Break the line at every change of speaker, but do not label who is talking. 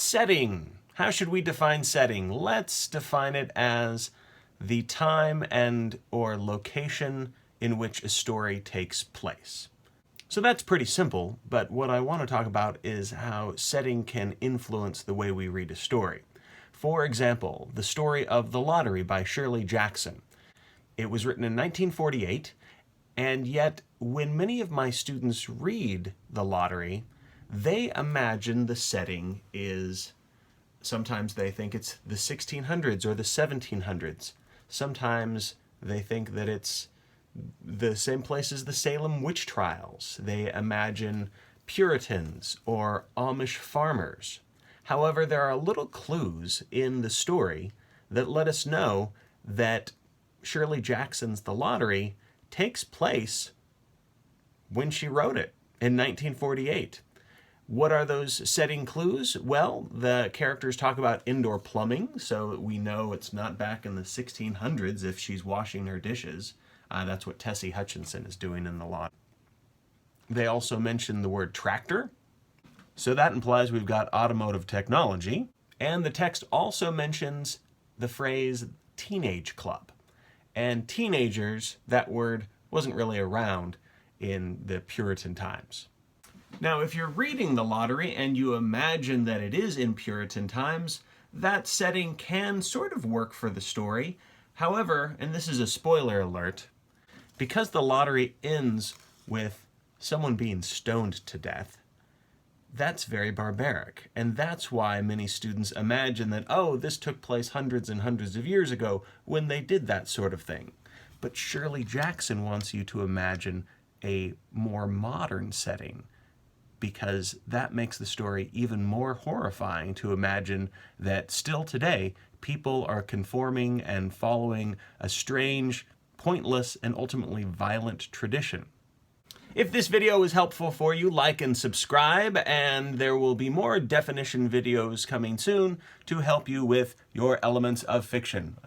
Setting. How should we define setting? Let's define it as the time and or location in which a story takes place. So that's pretty simple, but what I want to talk about is how setting can influence the way we read a story. For example, the story of The Lottery by Shirley Jackson. It was written in 1948, and yet when many of my students read The Lottery, they imagine the setting is, sometimes they think it's the 1600s or the 1700s. Sometimes they think that it's the same place as the Salem witch trials. They imagine Puritans or Amish farmers. However, there are little clues in the story that let us know that Shirley Jackson's The Lottery takes place when she wrote it in 1948. What are those setting clues? Well, the characters talk about indoor plumbing, so we know it's not back in the 1600s if she's washing her dishes. That's what Tessie Hutchinson is doing in The Lottery. They also mention the word tractor, so that implies we've got automotive technology. And the text also mentions the phrase teenage club. And teenagers, that word wasn't really around in the Puritan times. Now, if you're reading The Lottery and you imagine that it is in Puritan times, that setting can sort of work for the story. However, and this is a spoiler alert, because The Lottery ends with someone being stoned to death, that's very barbaric. And that's why many students imagine that, oh, this took place hundreds and hundreds of years ago when they did that sort of thing. But Shirley Jackson wants you to imagine a more modern setting, because that makes the story even more horrifying to imagine that still today people are conforming and following a strange, pointless, and ultimately violent tradition. If this video was helpful for you, like and subscribe, and there will be more definition videos coming soon to help you with your elements of fiction.